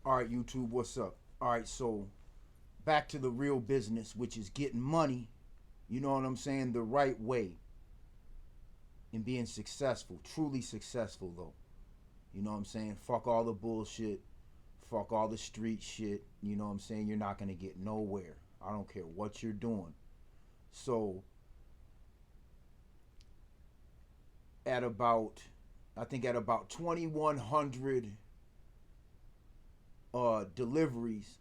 All right, YouTube, what's up? All right, so back to the real business, which is getting money, you know what I'm saying, the right way and being successful, truly successful, though. You know what I'm saying? Fuck all the bullshit, fuck all the street shit, you know what I'm saying? You're not going to get nowhere. I don't care what you're doing. So, at about, I think at about 2,100 deliveries,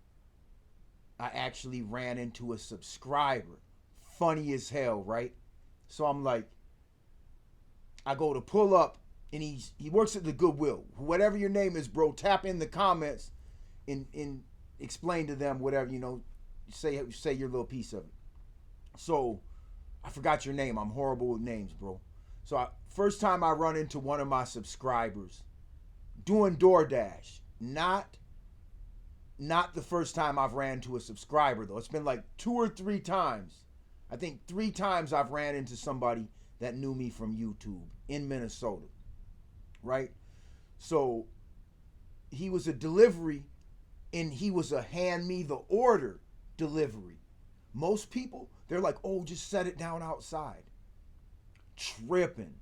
I actually ran into a subscriber. Funny as hell, right? So I'm like, I go to pull up, and he works at the Goodwill. Whatever your name is, bro, tap in the comments and explain to them whatever, you know, say your little piece of it. So I forgot your name. I'm horrible with names, bro. So first time I run into one of my subscribers doing DoorDash, not the first time I've ran into a subscriber, though. It's been like 2 or 3 times. I think 3 times I've ran into somebody that knew me from YouTube in Minnesota, right? So he was a delivery, and he was a hand me the order delivery. Most people, they're like, oh, just set it down outside. Tripping,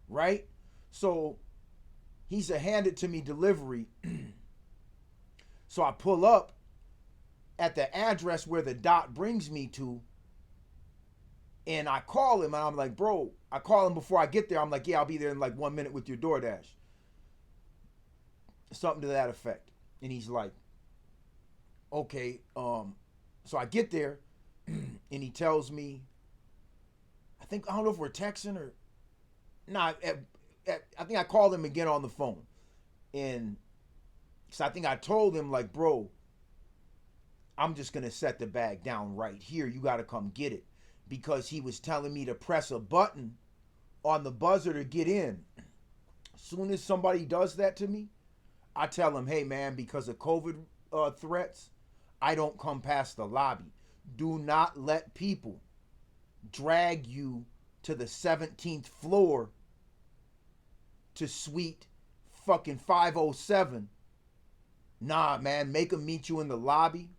right? So he's a hand it to me delivery. So I pull up at the address where the dot brings me to, and I call him, and I'm like, bro, I call him before I get there. I'm like, yeah, I'll be there in like 1 minute with your DoorDash. Something to that effect. And he's like, okay. So I get there, and he tells me, I don't know if we're texting or, nah, I think I called him again on the phone. And so I think I told him, like, bro, I'm just going to set the bag down right here. You got to come get it. Because he was telling me to press a button on the buzzer to get in. As soon as somebody does that to me, I tell him, hey, man, because of COVID threats, I don't come past the lobby. Do not let people drag you to the 17th floor to suite fucking 507. Nah, man, make them meet you in the lobby,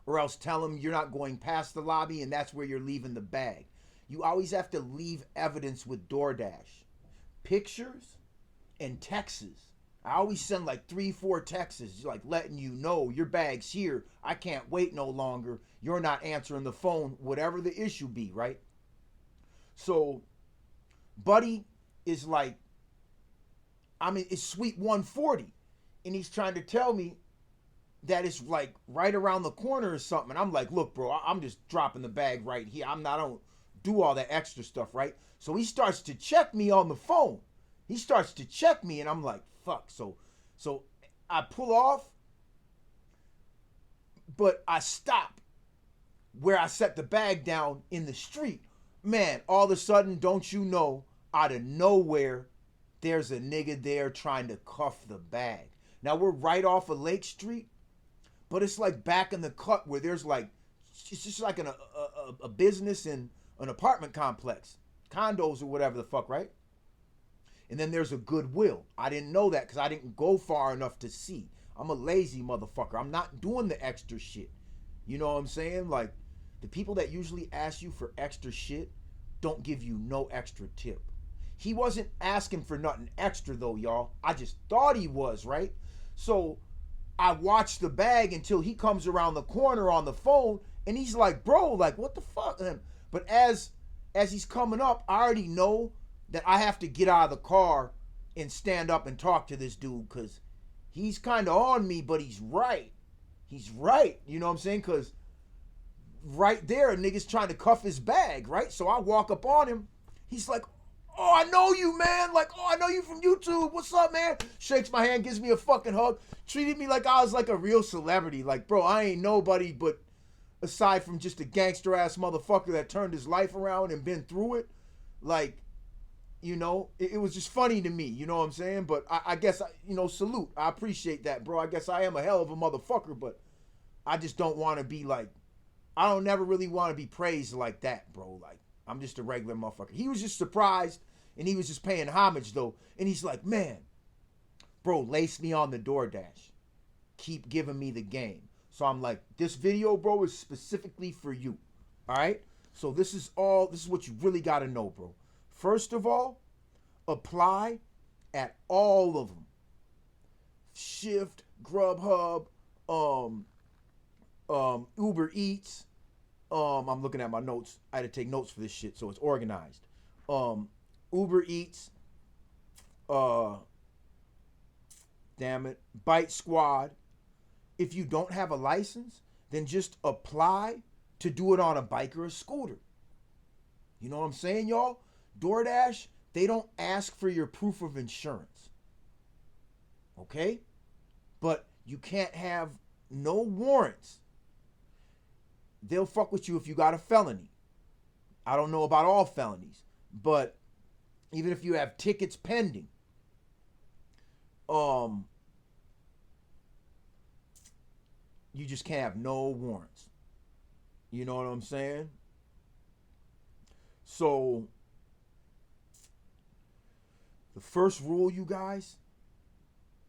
or else tell them you're not going past the lobby and that's where you're leaving the bag. You always have to leave evidence with DoorDash. Pictures and texts. I always send like 3-4 texts, like letting you know your bag's here. I can't wait no longer. You're not answering the phone, whatever the issue be, right? So, buddy is like, it's suite 140. And he's trying to tell me that it's like right around the corner or something. And I'm like, look, bro, I'm just dropping the bag right here. I don't do all that extra stuff, right? So he starts to check me on the phone. He starts to check me, and I'm like, fuck. So I pull off, but I stop where I set the bag down in the street. Man, all of a sudden, don't you know, out of nowhere, there's a nigga there trying to cuff the bag. Now, we're right off of Lake Street, but it's like back in the cut where there's like, it's just like a business and an apartment complex, condos or whatever the fuck, right? And then there's a Goodwill. I didn't know that because I didn't go far enough to see. I'm a lazy motherfucker. I'm not doing the extra shit. You know what I'm saying? Like, the people that usually ask you for extra shit don't give you no extra tip. He wasn't asking for nothing extra though, y'all. I just thought he was, right? So I watched the bag until he comes around the corner on the phone, and he's like, bro, like, what the fuck? But as he's coming up, I already know that I have to get out of the car and stand up and talk to this dude, because he's kind of on me, but he's right. He's right. You know what I'm saying? Because right there, a nigga's trying to cuff his bag, right? So I walk up on him. He's like, oh, I know you, man. Like, oh, I know you from YouTube. What's up, man? Shakes my hand, gives me a fucking hug. Treated me like I was like a real celebrity. Like, bro, I ain't nobody but aside from just a gangster ass motherfucker that turned his life around and been through it. Like, you know, it was just funny to me. You know what I'm saying? But I guess, you know, salute. I appreciate that, bro. I guess I am a hell of a motherfucker, but I just don't want to be like, I don't never really want to be praised like that, bro. Like, I'm just a regular motherfucker. He was just surprised, and he was just paying homage, though. And he's like, man, bro, lace me on the DoorDash. keep giving me the game. So I'm like, this video, bro, is specifically for you. All right? So this is what you really got to know, bro. First of all, apply at all of them. Shift, Grubhub, Uber Eats. I'm looking at my notes. I had to take notes for this shit, so it's organized. Uber Eats, Bite Squad. If you don't have a license, then just apply to do it on a bike or a scooter. You know what I'm saying, y'all? DoorDash, they don't ask for your proof of insurance. Okay? But you can't have no warrants. They'll fuck with you if you got a felony. I don't know about all felonies, but even if you have tickets pending, you just can't have no warrants. You know what I'm saying? So the first rule, you guys,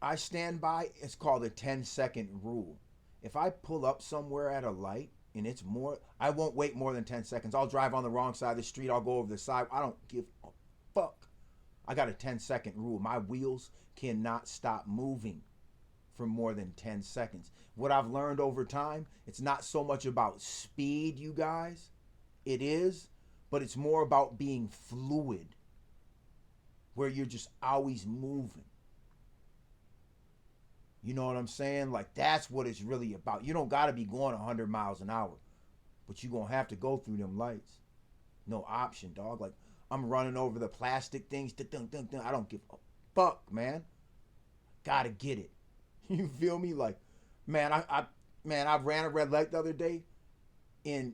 I stand by, it's called the 10-second rule. If I pull up somewhere at a light and it's more, I won't wait more than 10 seconds. I'll drive on the wrong side of the street. I'll go over the side. I don't give a fuck. I got a 10-second rule. My wheels cannot stop moving for more than 10 seconds. What I've learned over time, it's not so much about speed, you guys. It is, but it's more about being fluid, where you're just always moving. You know what I'm saying? Like, that's what it's really about. You don't got to be going 100 miles an hour, but you're going to have to go through them lights. No option, dog. Like, I'm running over the plastic things. I don't give a fuck, man. Gotta get it. You feel me? Like, man, I ran a red light the other day and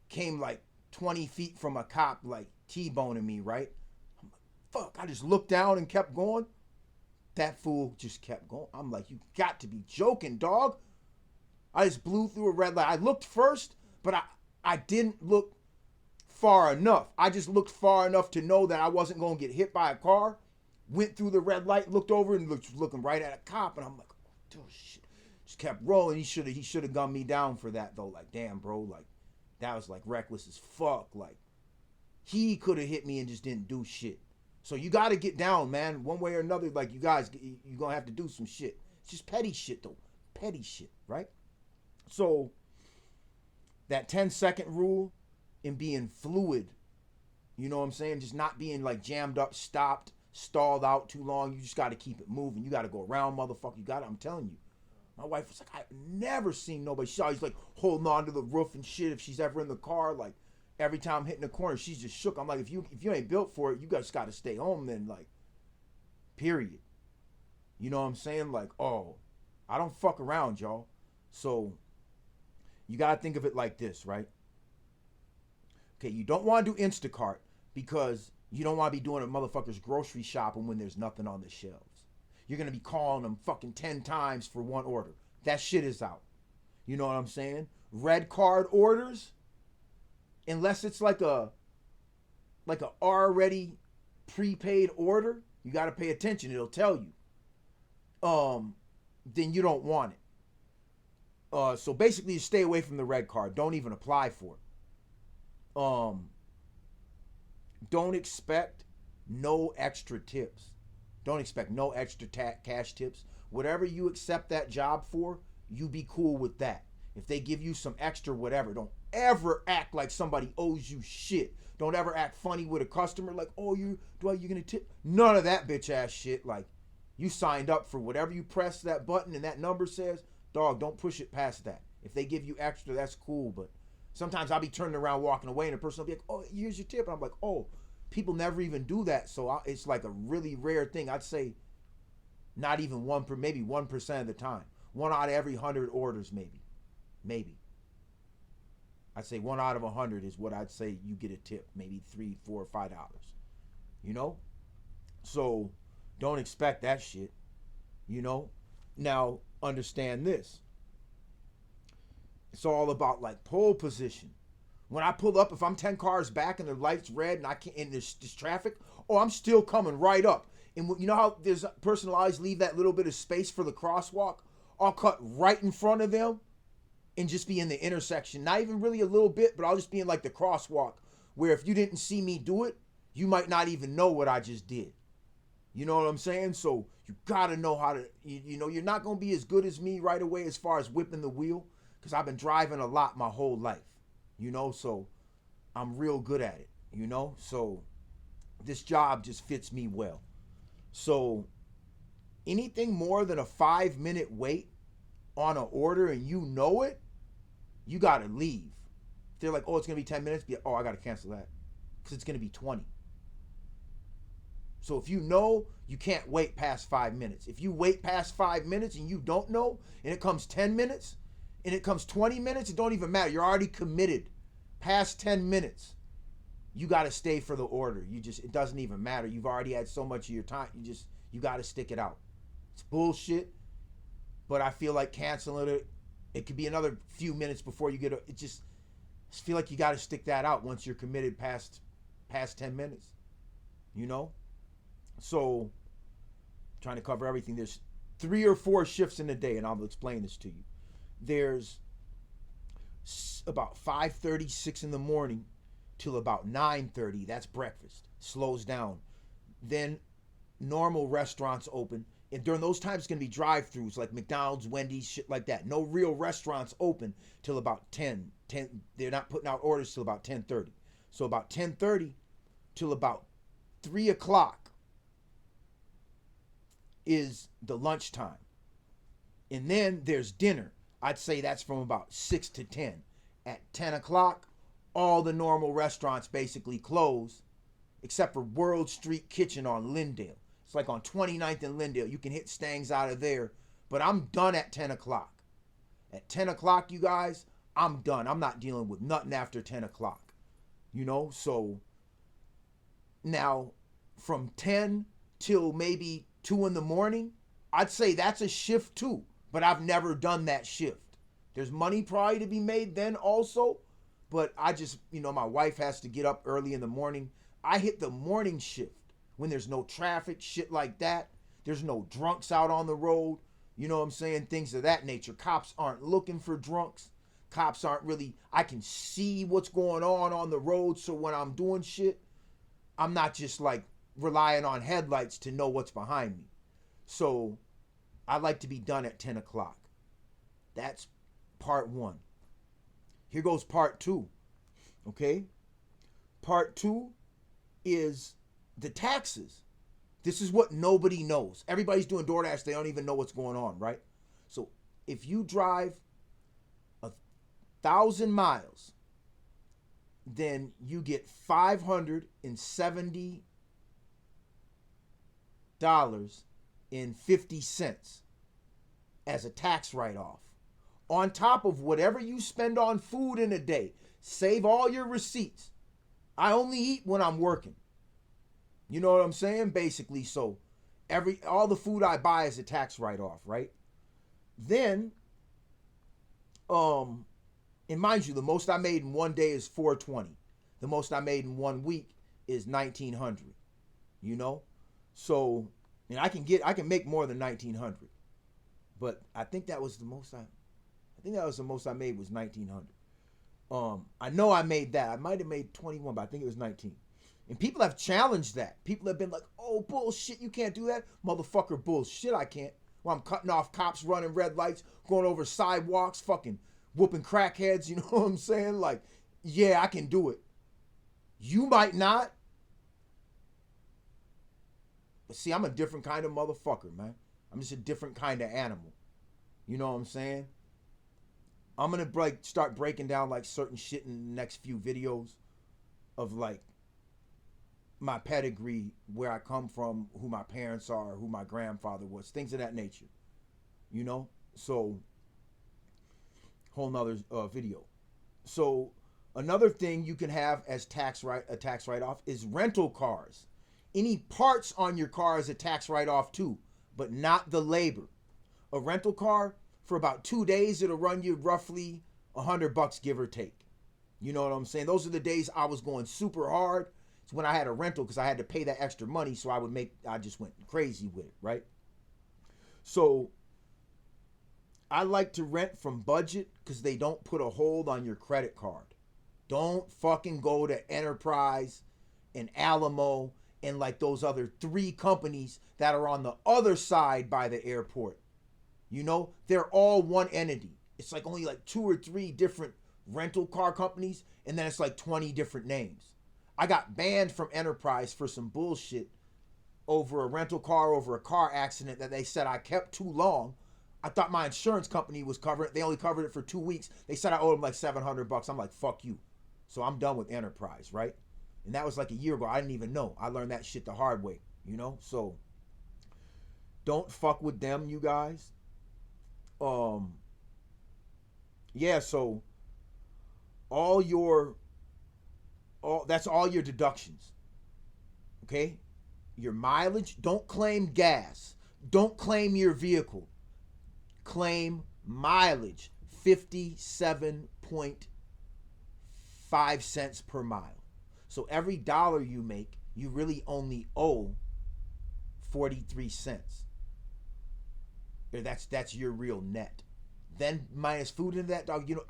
came like 20 feet from a cop, like T-boning me, right? I'm like, fuck. I just looked down and kept going. That fool just kept going. I'm like, you got to be joking, dog. I just blew through a red light. I looked first, but I didn't look far enough. I just looked far enough to know that I wasn't going to get hit by a car. Went through the red light, looked over and looking right at a cop, and I'm like, oh shit. Just kept rolling. He should have gunned me down for that though. Like, damn, bro, like that was like reckless as fuck. Like, he could have hit me and just didn't do shit. So you got to get down, man, one way or another. Like, you guys, you're going to have to do some shit. It's just petty shit, though. Petty shit, right? So that 10-second rule and being fluid, you know what I'm saying? Just not being, like, jammed up, stopped, stalled out too long. You just got to keep it moving. You got to go around, motherfucker. You got to, I'm telling you. My wife was like, I've never seen nobody. She's always, like, holding on to the roof and shit if she's ever in the car, like, every time I'm hitting the corner, she's just shook. I'm like, if you ain't built for it, you guys got to stay home then, like, period. You know what I'm saying? Like, oh, I don't fuck around, y'all. So you got to think of it like this, right? Okay, you don't want to do Instacart because you don't want to be doing a motherfucker's grocery shopping when there's nothing on the shelves. You're going to be calling them fucking 10 times for one order. That shit is out. You know what I'm saying? Red card orders, unless it's like a already prepaid order, you got to pay attention. It'll tell you. Then you don't want it. So basically, you stay away from the red card. Don't even apply for it. Don't expect no extra tips. Don't expect no extra cash tips. Whatever you accept that job for, you be cool with that. If they give you some extra whatever, don't ever act like somebody owes you shit. Don't ever act funny with a customer like, oh, you gonna tip? None of that bitch ass shit. Like, you signed up for whatever you press that button and that number says, dog, don't push it past that. If they give you extra, that's cool. But sometimes I'll be turning around walking away and the person will be like, oh, here's your tip. And I'm like, oh, people never even do that. So it's like a really rare thing. I'd say not even maybe 1% of the time. 1 out of every 100 orders, maybe. I'd say 1 out of 100 is what I'd say you get a tip. Maybe $3, $4, $5. You know? So don't expect that shit. You know? Now, understand this. It's all about like pole position. When I pull up, if I'm 10 cars back and the light's red and I can't, and there's traffic, I'm still coming right up. And you know how there's personalized leave that little bit of space for the crosswalk? I'll cut right in front of them and just be in the intersection. Not even really a little bit, but I'll just be in like the crosswalk where if you didn't see me do it, you might not even know what I just did. You know what I'm saying? So you gotta know how to, you know, you're not gonna be as good as me right away as far as whipping the wheel, because I've been driving a lot my whole life, you know, so I'm real good at it, you know? So this job just fits me well. So anything more than a 5-minute wait on an order and you know it, you gotta leave. If they're like, oh, it's gonna be 10 minutes, oh, I gotta cancel that, because it's gonna be 20. So if you know, you can't wait past 5 minutes. If you wait past 5 minutes and you don't know, and it comes 10 minutes, and it comes 20 minutes, it don't even matter. You're already committed. Past 10 minutes, you got to stay for the order. It doesn't even matter. You've already had so much of your time. You got to stick it out. It's bullshit, but I feel like canceling it, it could be another few minutes before you get I just feel like you got to stick that out once you're committed past 10 minutes, you know? So, trying to cover everything. There's 3 or 4 shifts in a day, and I'll explain this to you. There's about 5:30, 6 in the morning till about 9:30. That's breakfast. Slows down. Then normal restaurants open. And during those times, it's going to be drive-thrus like McDonald's, Wendy's, shit like that. No real restaurants open till about 10. They're not putting out orders till about 10:30. So about 10:30 till about 3 o'clock is the lunchtime. And then there's dinner. I'd say that's from about 6 to 10. At 10 o'clock, all the normal restaurants basically close, except for World Street Kitchen on Lindale. It's like on 29th and Lindale. You can hit Stangs out of there, but I'm done at 10 o'clock. At 10 o'clock, you guys, I'm done. I'm not dealing with nothing after 10 o'clock. You know, so now from 10 till maybe 2 in the morning, I'd say that's a shift too, but I've never done that shift. There's money probably to be made then also, but I just, you know, my wife has to get up early in the morning. I hit the morning shift when there's no traffic, shit like that. There's no drunks out on the road. You know what I'm saying? Things of that nature. Cops aren't looking for drunks. Cops aren't really, I can see what's going on the road. So when I'm doing shit, I'm not just like relying on headlights to know what's behind me. So I like to be done at 10 o'clock. That's part 1. Here goes part 2. Okay? Part 2 is the taxes. This is what nobody knows. Everybody's doing DoorDash. They don't even know what's going on, right? So if you drive 1,000 miles, then you get $570.50 as a tax write-off. On top of whatever you spend on food in a day. Save all your receipts. I only eat when I'm working. You know what I'm saying? Basically, so all the food I buy is a tax write-off, right? Then, and mind you, the most I made in one day is $420. The most I made in 1 week is $1,900. You know? So, and I can make more than $1,900. But I think that was the most I made was $1,900. I know I made that. I might have made 21, but I think it was 19. And people have challenged that. People have been like, oh, bullshit, you can't do that. Motherfucker, bullshit, I can't. Well, I'm cutting off cops, running red lights, going over sidewalks, fucking whooping crackheads, you know what I'm saying? Like, yeah, I can do it. You might not. But see, I'm a different kind of motherfucker, man. I'm just a different kind of animal. You know what I'm saying? I'm going to start breaking down like certain shit in the next few videos of like my pedigree, where I come from, who my parents are, who my grandfather was, things of that nature. You know? So, whole nother video. So, another thing you can have as a tax write-off is rental cars. Any parts on your car is a tax write-off too, but not the labor. A rental car, for about 2 days, it'll run you roughly $100, give or take. You know what I'm saying? Those are the days I was going super hard. It's when I had a rental because I had to pay that extra money, so I just went crazy with it, right? So I like to rent from Budget because they don't put a hold on your credit card. Don't fucking go to Enterprise and Alamo and like those other 3 companies that are on the other side by the airport. You know, they're all one entity. It's like only like 2 or 3 different rental car companies, and then it's like 20 different names. I got banned from Enterprise for some bullshit over a rental car, over a car accident that they said I kept too long. I thought my insurance company was covering it. They only covered it for 2 weeks. They said I owed them like $700. I'm like, fuck you. So I'm done with Enterprise, right? And that was like a year ago. I didn't even know. I learned that shit the hard way, you know? So don't fuck with them, you guys. Yeah, so that's all your deductions. Okay? Your mileage, don't claim gas. Don't claim your vehicle. Claim mileage, 57.5 cents per mile. So every dollar you make, you really only owe 43 cents. That's your real net. Then minus food into that, dog, you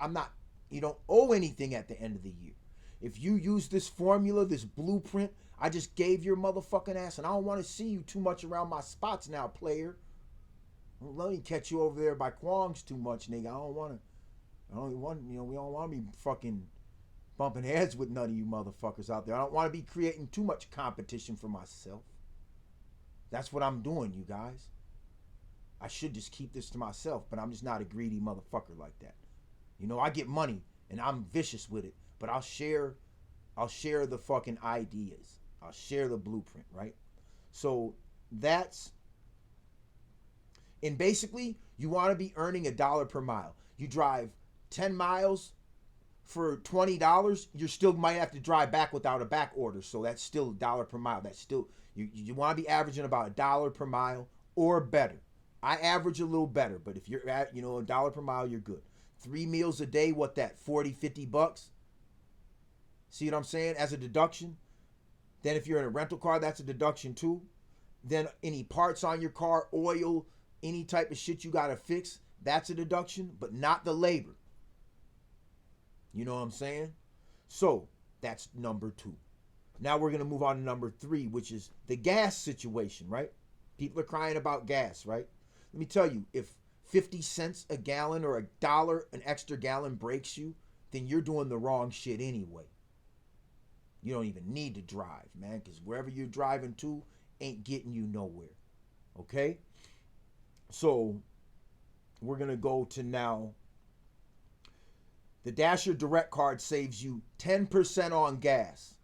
don't owe anything at the end of the year. If you use this formula, this blueprint I just gave your motherfucking ass, and I don't want to see you too much around my spots now, player. Don't let me catch you over there by Kwong's too much, nigga. We don't want to be fucking bumping heads with none of you motherfuckers out there. I don't want to be creating too much competition for myself. That's what I'm doing, you guys. I should just keep this to myself, but I'm just not a greedy motherfucker like that. You know, I get money and I'm vicious with it, but I'll share the fucking ideas. I'll share the blueprint, right? So and basically you want to be earning $1 per mile. You drive 10 miles for $20, you still might have to drive back without a back order. So that's still $1 per mile. That's still, you want to be averaging about $1 per mile or better. I average a little better, but if you're at, $1 per mile, you're good. 3 meals a day, what that, 40, 50 bucks? See what I'm saying? As a deduction. Then if you're in a rental car, that's a deduction too. Then any parts on your car, oil, any type of shit you gotta fix, that's a deduction, but not the labor. You know what I'm saying? So that's number 2. Now we're gonna move on to number 3, which is the gas situation, right? People are crying about gas, right? Let me tell you, if 50 cents a gallon or $1 an extra gallon breaks you, then you're doing the wrong shit anyway. You don't even need to drive, man, because wherever you're driving to ain't getting you nowhere. Okay? So we're going to go to now. The Dasher Direct Card saves you 10% on gas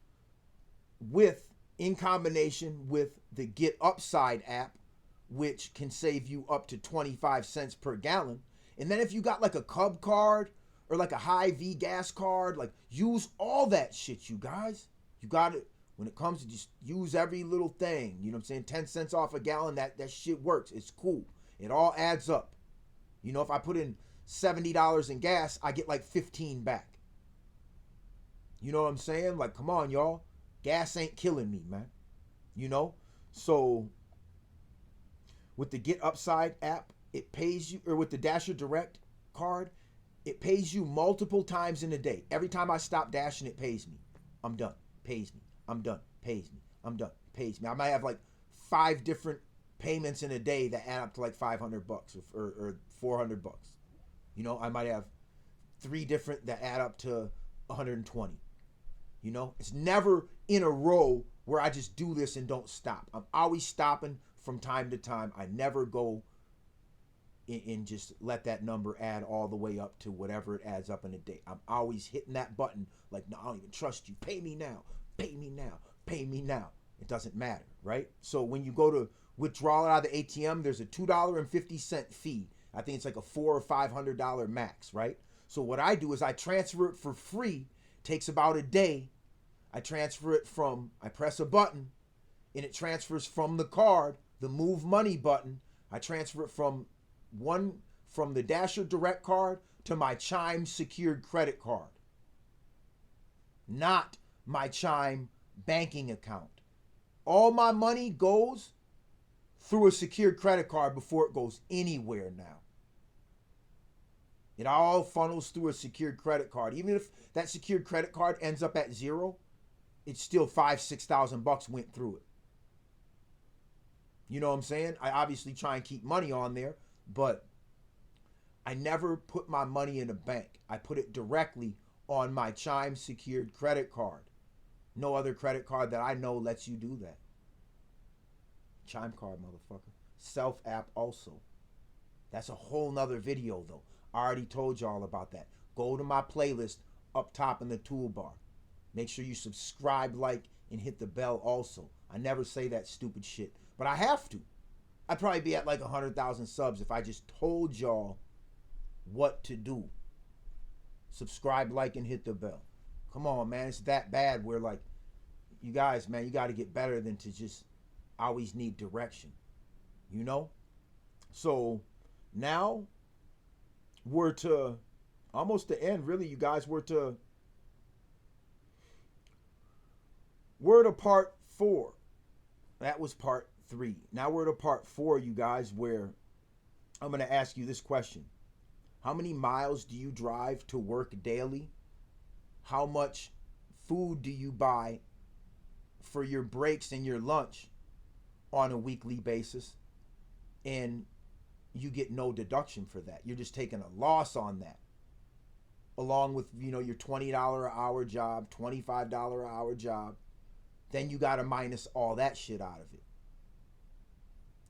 in combination with the Get Upside app, which can save you up to 25 cents per gallon. And then if you got like a Cub card or like a Hy-Vee gas card, like use all that shit, you guys. You got it. When it comes to just use every little thing, you know what I'm saying? 10 cents off a gallon, that shit works. It's cool. It all adds up. You know, if I put in $70 in gas, I get like 15 back. You know what I'm saying? Like, come on, y'all. Gas ain't killing me, man. You know? So with the Get Upside app, it pays you, or with the Dasher Direct card, it pays you multiple times in a day. Every time I stop dashing, it pays me. I'm done. Pays me. I'm done. Pays me. I'm done. Pays me. I might have like 5 different payments in a day that add up to like $500 or $400. You know, I might have 3 different that add up to 120. You know, it's never in a row where I just do this and don't stop. I'm always stopping from time to time. I never go and just let that number add all the way up to whatever it adds up in a day. I'm always hitting that button like, no, I don't even trust you. Pay me now. Pay me now. Pay me now. It doesn't matter, right? So when you go to withdraw it out of the ATM, there's a $2.50 fee. I think it's like a $400 or $500 max, right? So what I do is I transfer it for free. Takes about a day. I press a button and it transfers from the card, the move money button. I transfer it from the Dasher Direct card to my Chime secured credit card. Not my Chime banking account. All my money goes through a secured credit card before it goes anywhere now. It all funnels through a secured credit card. Even if that secured credit card ends up at zero, it's still 5,000-6,000 bucks went through it. You know what I'm saying? I obviously try and keep money on there, but I never put my money in a bank. I put it directly on my Chime secured credit card. No other credit card that I know lets you do that. Chime card, motherfucker. Self app also. That's a whole nother video though. I already told y'all about that. Go to my playlist up top in the toolbar. Make sure you subscribe, like, and hit the bell also. I never say that stupid shit, but I have to. I'd probably be at like 100,000 subs if I just told y'all what to do. Subscribe, like, and hit the bell. Come on, man. It's that bad where, like, you guys, man, you got to get better than to just always need direction. You know? So now we're to almost the end, really, you guys. We're to part 4. That was part 3. Now we're to part 4, you guys, where I'm going to ask you this question. How many miles do you drive to work daily? How much food do you buy for your breaks and your lunch on a weekly basis? And you get no deduction for that. You're just taking a loss on that. Along with, your $20 an hour job, $25 an hour job. Then you got to minus all that shit out of it.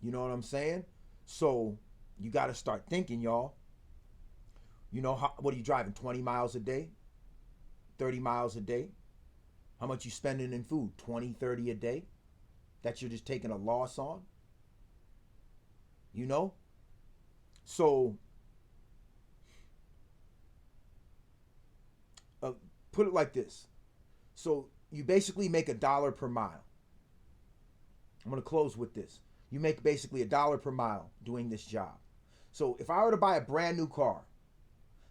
You know what I'm saying? So you got to start thinking, y'all. What are you driving? 20 miles a day? 30 miles a day? How much you spending in food? 20, 30 a day? That you're just taking a loss on? So put it like this. So you basically make $1 per mile. I'm going to close with this. You make basically $1 per mile doing this job. So if I were to buy a brand new car,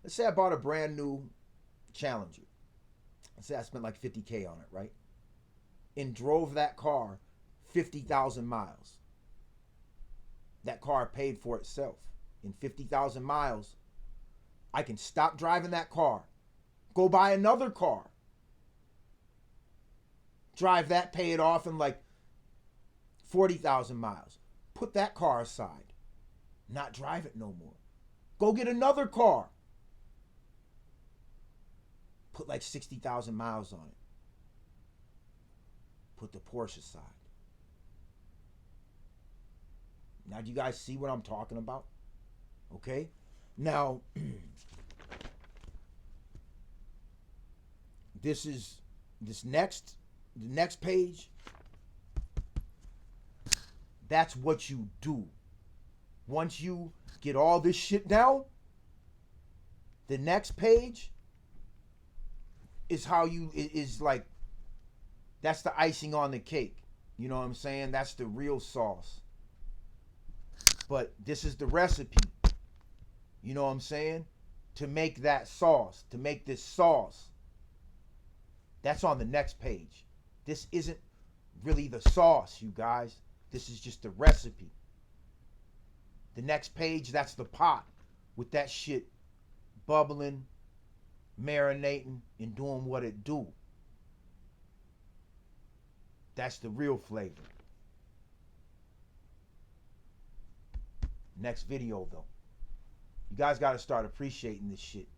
let's say I bought a brand new Challenger. Let's say I spent like $50K on it, right? And drove that car 50,000 miles. That car paid for itself. In 50,000 miles, I can stop driving that car, go buy another car, drive that, pay it off in like 40,000 miles. Put that car aside, not drive it no more. Go get another car. Put like 60,000 miles on it. Put the Porsche aside. Now, do you guys see what I'm talking about? Okay? Now, the next page, that's what you do. Once you get all this shit down, the next page is like, that's the icing on the cake. You know what I'm saying? That's the real sauce. But this is the recipe. You know what I'm saying? To make that sauce, to make this sauce. That's on the next page. This isn't really the sauce, you guys. This is just the recipe. The next page, that's the pot with that shit bubbling, marinating, and doing what it do. That's the real flavor. Next video, though. You guys got to start appreciating this shit,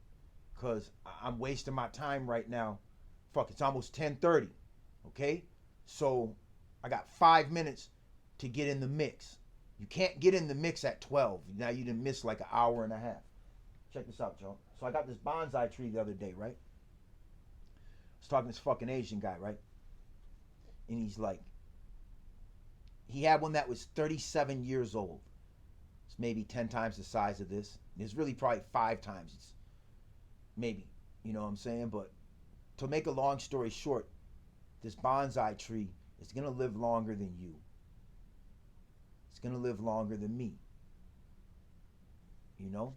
because I'm wasting my time right now. Fuck, it's almost 10:30, okay? So I got 5 minutes to get in the mix. You can't get in the mix at 12. Now you done miss like an hour and a half. Check this out, Joe. So I got this bonsai tree the other day, right? I was talking to this fucking Asian guy, right? And he's like, he had one that was 37 years old. It's maybe 10 times the size of this. It's really probably 5 times. It's maybe, you know what I'm saying? But to make a long story short, this bonsai tree is going to live longer than you. It's going to live longer than me. You know?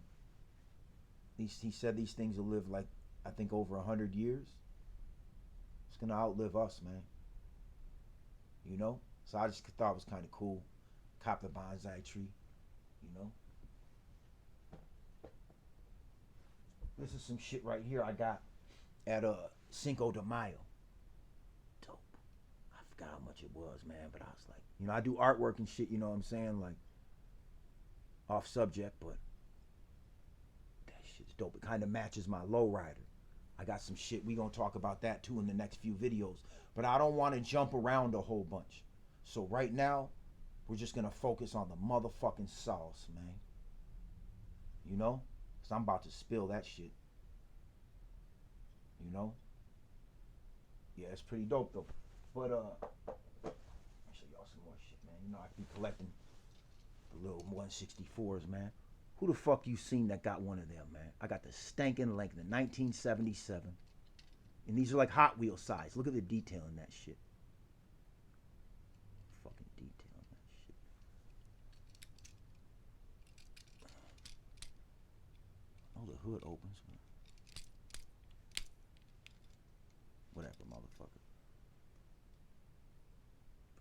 He said these things will live like, I think, over 100 years. It's going to outlive us, man. You know? So I just thought it was kind of cool. Cop the bonsai tree, you know? This is some shit right here I got at Cinco de Mayo. Dope. I forgot how much it was, man, but I was like, you know, I do artwork and shit, you know what I'm saying? Like, off subject, but that shit's dope. It kind of matches my lowrider. I got some shit. We gonna talk about that too in the next few videos. But I don't want to jump around a whole bunch. So right now, we're just gonna focus on the motherfucking sauce, man. You know? Cause I'm about to spill that shit. You know? Yeah, it's pretty dope though. But I'll show y'all some more shit, man. You know I be collecting the little 164s, man. Who the fuck you seen that got one of them, man? I got the stankin' Lincoln, the 1977. And these are like Hot Wheel size. Look at the detail in that shit. Fucking detail in that shit. Oh, the hood opens. Whatever, motherfucker.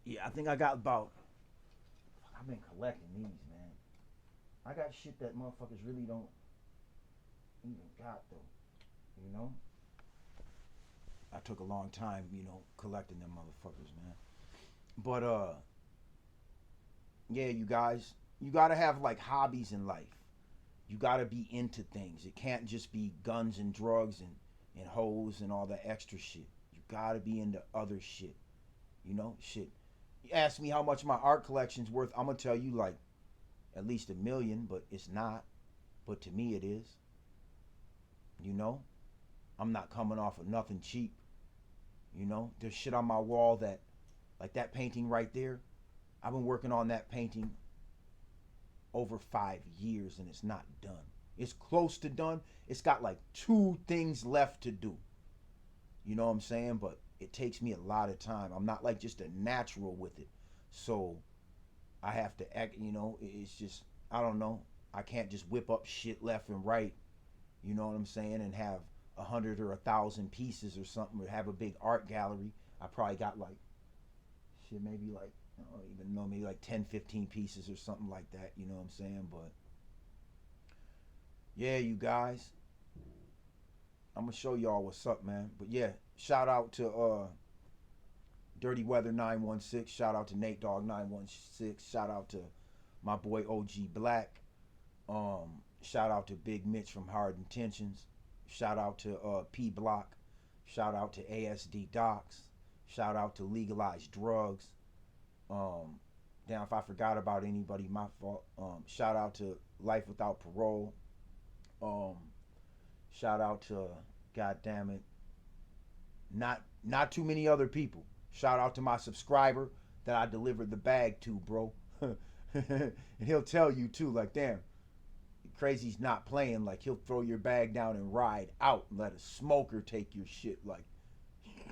Yeah, I think I got about... I've been collecting these, man. I got shit that motherfuckers really don't even got, though. You know? I took a long time, you know, collecting them motherfuckers, man. But, yeah, you guys, you gotta have, like, hobbies in life. You gotta be into things. It can't just be guns and drugs and hoes and all that extra shit. You gotta be into other shit. You know, shit. You ask me how much my art collection's worth, I'm gonna tell you, like, at least $1 million, but it's not. But to me, it is. You know? I'm not coming off of nothing cheap. You know? There's shit on my wall that, like that painting right there, I've been working on that painting over 5 years and it's not done. It's close to done. It's got like 2 things left to do. You know what I'm saying? But it takes me a lot of time. I'm not like just a natural with it. So I have to act, you know, it's just, I don't know. I can't just whip up shit left and right, you know what I'm saying, and have 100 or 1,000 pieces or something, or have a big art gallery. I probably got like, shit, maybe like, I don't even know, maybe like 10, 15 pieces or something like that, you know what I'm saying, but yeah, you guys, I'm gonna show y'all what's up, man. But yeah, shout out to Dirty Weather 916. Shout out to Nate Dogg 916. Shout out to my boy OG Black. Shout out to Big Mitch from Hard Intentions. Shout out to P Block. Shout out to ASD Docs. Shout out to Legalized Drugs. Damn, if I forgot about anybody, my fault. Shout out to Life Without Parole. Shout out to, God damn it, not too many other people. Shout out to my subscriber that I delivered the bag to, bro. And he'll tell you too, like, damn, Crazy's not playing. Like, he'll throw your bag down and ride out and let a smoker take your shit. Like,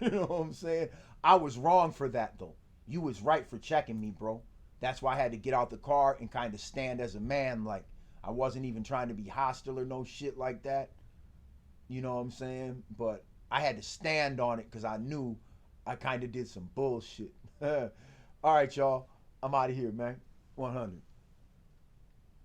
you know what I'm saying? I was wrong for that though. You was right for checking me, bro. That's why I had to get out the car and kind of stand as a man. Like, I wasn't even trying to be hostile or no shit like that. You know what I'm saying? But I had to stand on it because I knew I kind of did some bullshit. All right, y'all. I'm out of here, man. 100.